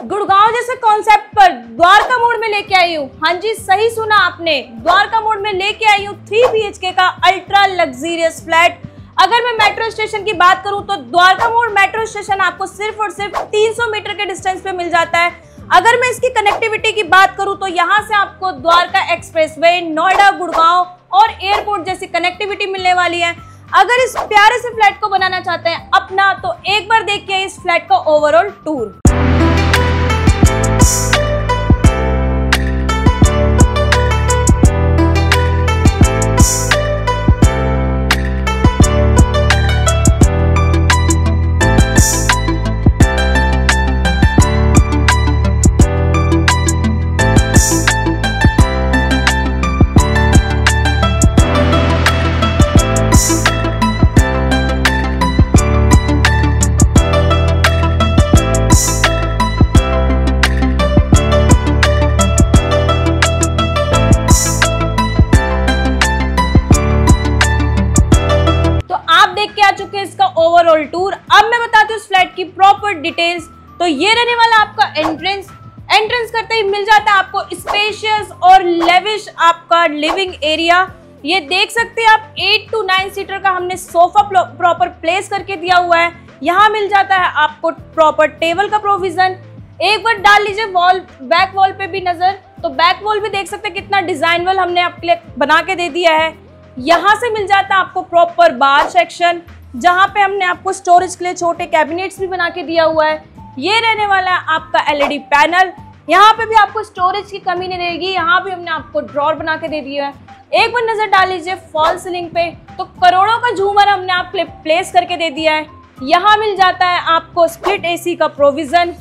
गुड़गांव जैसे कॉन्सेप्ट पर द्वारका मोड़ में लेके आई हूँ। हाँ जी, सही सुना आपने, द्वारका मोड़ में लेके आई हूँ 3 BHK का अल्ट्रा लग्जरियस फ्लैट। अगर मैं मेट्रो स्टेशन की बात करूँ तो द्वारका मोड़ मेट्रो स्टेशन आपको सिर्फ और सिर्फ 300 मीटर के डिस्टेंस पे मिल जाता है। अगर मैं इसकी कनेक्टिविटी की बात करूँ तो यहाँ से आपको द्वारका एक्सप्रेसवे, नोएडा, गुड़गांव और एयरपोर्ट जैसी कनेक्टिविटी मिलने वाली है। अगर इस प्यारे से फ्लैट को बनाना चाहते हैं अपना, तो एक बार देखिए इस फ्लैट का ओवरऑल टूर। आ चुके हैं इसका ओवरऑल टूर। अब मैं बताती हूँ इस फ्लैट की प्रॉपर डिटेल्स। तो ये रहने वाला आपका एंट्रेंस करते ही मिल जाता है आपको स्पेशियस और लेविश आपका लिविंग एरिया। ये देख सकते हैं आप 8 to 9 सीटर का हमने सोफा प्रॉपर प्लेस करके दिया हुआ है। यहाँ मिल जाता है आपको प्रॉपर टेबल का प्रोविजन। एक बार डाल लीजिए बैक वॉल पे भी नजर, तो बैक वॉल भी देख सकते हैं कितना डिजाइनबल हमने आपके लिए बना के दे दिया है। यहाँ से मिल जाता है आपको प्रॉपर बार सेक्शन, जहाँ पे हमने आपको स्टोरेज के लिए छोटे कैबिनेट्स भी बना के दिया हुआ है। ये रहने वाला है आपका LED पैनल। यहाँ पे भी आपको स्टोरेज की कमी नहीं रहेगी, यहाँ भी हमने आपको ड्रॉर बना के दे दिया है। एक बार नजर डाल लीजिए फॉल सीलिंग पे, तो करोड़ों का झूमर हमने आपके लिए प्लेस करके दे दिया है। यहाँ मिल जाता है आपको स्प्लिट AC का प्रोविजन।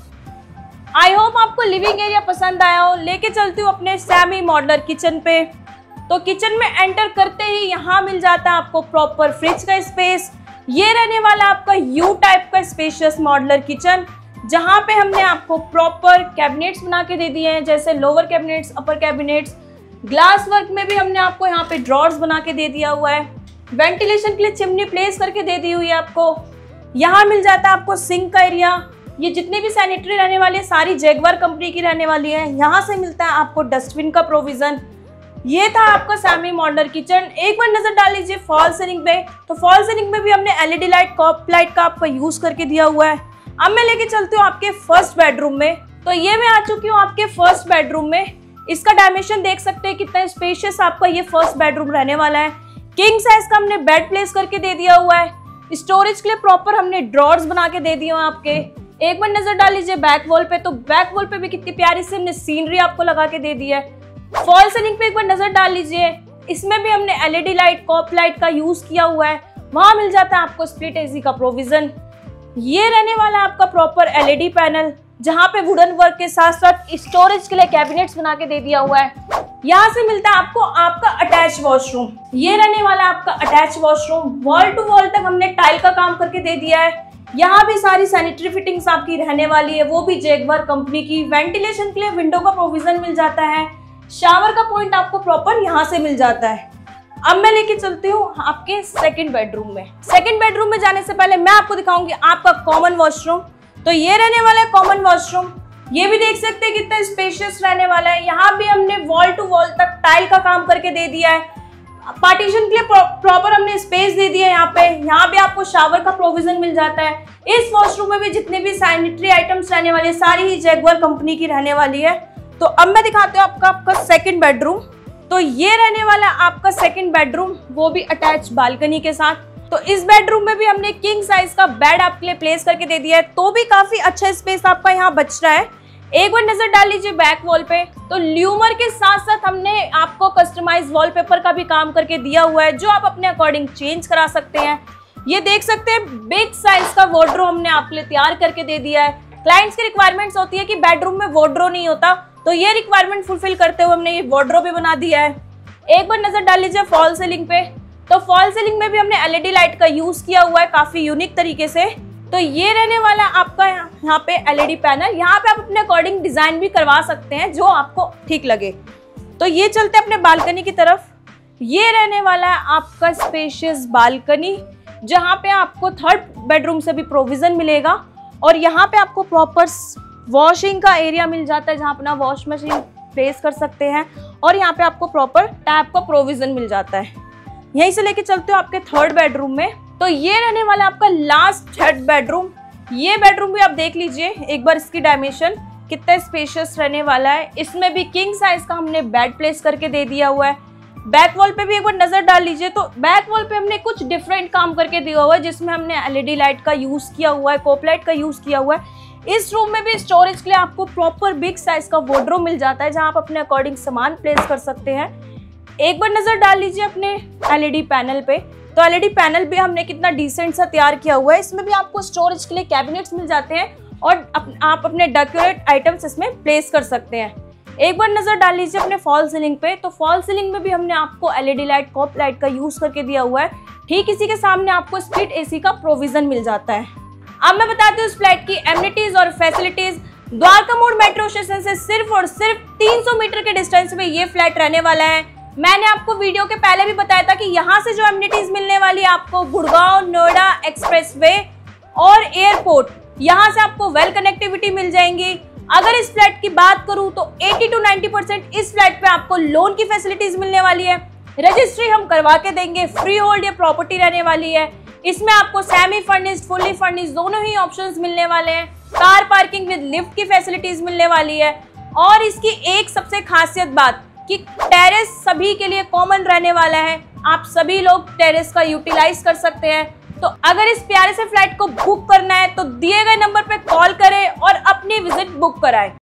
आई होप आपको लिविंग एरिया पसंद आया हो। लेके चलती हूँ अपने सेमी मॉड्यूलर किचन पे। तो किचन में एंटर करते ही यहाँ मिल जाता है आपको प्रॉपर फ्रिज का स्पेस। ये रहने वाला आपका U टाइप का स्पेशियस मॉड्यूलर किचन, जहाँ पे हमने आपको प्रॉपर कैबिनेट्स बना के दे दिए हैं, जैसे लोअर कैबिनेट्स, अपर कैबिनेट्स। ग्लास वर्क में भी हमने आपको यहाँ पे ड्रॉर्स बना के दे दिया हुआ है। वेंटिलेशन के लिए चिमनी प्लेस करके दे दी हुई है आपको। यहाँ मिल जाता है आपको सिंक का एरिया। ये जितनी भी सैनिटरी रहने वाली है सारी जैगवार कंपनी की रहने वाली है। यहाँ से मिलता है आपको डस्टबिन का प्रोविजन। ये था आपका सेमी मॉड्यूलर किचन। एक बार नजर डाल लीजिए फॉल सीलिंग पे, तो फॉल सीलिंग में भी हमने LED लाइट, कॉप लाइट का आपका यूज करके दिया हुआ है। अब मैं लेके चलती हूँ आपके फर्स्ट बेडरूम में। तो ये मैं आ चुकी हूँ आपके फर्स्ट बेडरूम में। इसका डायमेंशन देख सकते हैं कितना स्पेशियस आपका ये फर्स्ट बेडरूम रहने वाला है। किंग साइज का हमने बेड प्लेस करके दे दिया हुआ है। स्टोरेज के लिए प्रॉपर हमने ड्रॉर्स बना के दे दिए हैं आपके। एक बार नजर डाल लीजिए बैक वॉल पे, तो बैक वॉल पे भी कितनी प्यारी सी हमने सीनरी आपको लगा के दे दी है। फॉल सीलिंग पे एक बार नजर डाल लीजिए, इसमें भी हमने LED लाइट, कॉप लाइट का यूज किया हुआ है। वहां मिल जाता है आपको स्प्लिट AC का प्रोविजन। ये रहने वाला आपका प्रॉपर LED पैनल, जहां पे वुडन वर्क के साथ साथ स्टोरेज के लिए कैबिनेट्स बना के दे दिया हुआ है। यहाँ से मिलता है आपको आपका अटैच वॉशरूम। ये रहने वाला आपका attach washroom. Wall to wall तक हमने टाइल का काम करके दे दिया है। यहाँ भी सारी सैनिटरी फिटिंग्स आपकी रहने वाली है, वो भी जैगवार कंपनी की। वेंटिलेशन के लिए विंडो का प्रोविजन मिल जाता है। शावर का पॉइंट आपको प्रॉपर यहाँ से मिल जाता है। अब मैं लेके चलती हूँ आपके सेकंड बेडरूम में। सेकंड बेडरूम में जाने से पहले मैं आपको दिखाऊंगी आपका कॉमन वॉशरूम। तो ये रहने वाला है कॉमन वॉशरूम। ये भी देख सकते हैं कितना स्पेशियस रहने वाला है। यहाँ भी हमने वॉल टू वॉल तक टाइल का काम करके दे दिया है। पार्टीशन के लिए प्रॉपर हमने स्पेस दे दिया है यहाँ पे। यहाँ भी आपको शावर का प्रोविजन मिल जाता है। इस वॉशरूम में भी जितने भी सैनिटरी आइटम्स रहने वाले सारी ही जैगवार कंपनी की रहने वाली है। तो अब मैं दिखाती हूँ आपका सेकंड बेडरूम। तो ये रहने वाला आपका सेकंड बेडरूम, वो भी अटैच बालकनी के साथ। तो इस बेडरूम में भी हमने किंग साइज का बेड आपके लिए प्लेस करके दे दिया है, तो भी काफी अच्छा स्पेस आपका यहाँ बच रहा है। एक बार नजर डाल लीजिए बैक वॉल पे, तो ल्यूमर के साथ साथ हमने आपको कस्टमाइज वॉलपेपर का भी काम करके दिया हुआ है, जो आप अपने अकॉर्डिंग चेंज करा सकते हैं। ये देख सकते हैं बिग साइज का वार्डरोब हमने आपके लिए तैयार करके दे दिया है। क्लाइंट्स की रिक्वायरमेंट्स होती है कि बेडरूम में वार्डरोब नहीं होता, तो ये रिक्वायरमेंट फुलफिल करते हुए हमने ये वार्डरोब भी बना दिया है। एक बार नजर डाल लीजिए फॉल सीलिंग पे, तो फॉल सीलिंग में भी हमने LED लाइट का यूज किया हुआ है काफी यूनिक तरीके से। तो ये रहने वाला आपका यहाँ पे LED पैनल। यहाँ पे आप अपने अकॉर्डिंग डिजाइन भी करवा सकते हैं जो आपको ठीक लगे। तो ये चलते अपने बालकनी की तरफ। ये रहने वाला है आपका स्पेशियस बालकनी, जहाँ पे आपको थर्ड बेडरूम से भी प्रोविजन मिलेगा। और यहाँ पे आपको प्रॉपर वॉशिंग का एरिया मिल जाता है जहाँ अपना वॉश मशीन प्लेस कर सकते हैं, और यहाँ पे आपको प्रॉपर टैप का प्रोविजन मिल जाता है। यहीं से लेके चलते हो आपके थर्ड बेडरूम में। तो ये रहने वाला आपका लास्ट थर्ड बेडरूम। ये बेडरूम भी आप देख लीजिए एक बार, इसकी डायमेंशन कितना स्पेशियस रहने वाला है। इसमें भी किंग साइज का हमने बेड प्लेस करके दे दिया हुआ है। बैक वॉल पे भी एक बार नजर डाल लीजिए, तो बैक वॉल पे हमने कुछ डिफरेंट काम करके दिया हुआ है, जिसमें हमने एलईडी लाइट का यूज किया हुआ है, कोप लाइट का यूज किया हुआ है। इस रूम में भी स्टोरेज के लिए आपको प्रॉपर बिग साइज का वार्डरोब मिल जाता है, जहां आप अपने अकॉर्डिंग सामान प्लेस कर सकते हैं। एक बार नजर डाल लीजिए अपने एलईडी पैनल पे, तो एलईडी पैनल भी हमने कितना डिसेंट सा तैयार किया हुआ है। इसमें भी आपको स्टोरेज के लिए कैबिनेट्स मिल जाते हैं, और आप अपने डेकोरेट आइटम्स इसमें प्लेस कर सकते हैं। एक बार नजर डाल लीजिए अपने फॉल सीलिंग पे, तो फॉल सीलिंग में भी हमने आपको एलईडी लाइट, कॉप लाइट का यूज करके दिया हुआ है। ठीक इसी के सामने आपको स्प्लिट एसी का प्रोविजन मिल जाता है। अब मैं बताती हूँ इस फ्लैट की एमिनिटीज और फैसिलिटीज। द्वारका मोड़ मेट्रो स्टेशन से सिर्फ और सिर्फ 300 मीटर के डिस्टेंस में ये फ्लैट रहने वाला है। मैंने आपको वीडियो के पहले भी बताया था कि यहाँ से जो एमिनिटीज मिलने वाली है आपको, गुड़गांव नोएडा एक्सप्रेसवे और एयरपोर्ट, यहाँ से आपको वेल कनेक्टिविटी मिल जाएंगी। अगर इस फ्लैट की बात करूं तो 80 to 90% इस फ्लैट पे आपको लोन की फैसिलिटीज मिलने वाली है। रजिस्ट्री हम करवा के देंगे, फ्री होल्ड या प्रॉपर्टी रहने वाली है। इसमें आपको सेमी फर्निश्ड, फुल्ली फर्निश्ड दोनों ही ऑप्शंस मिलने वाले हैं। कार पार्किंग विद लिफ्ट की फैसिलिटीज मिलने वाली है। और इसकी एक सबसे खासियत बात कि टेरेस सभी के लिए कॉमन रहने वाला है। आप सभी लोग टेरेस का यूटिलाइज कर सकते हैं। तो अगर इस प्यारे से फ्लैट को बुक करना है तो दिए गए नंबर पे कॉल करें और अपनी विजिट बुक कराएं।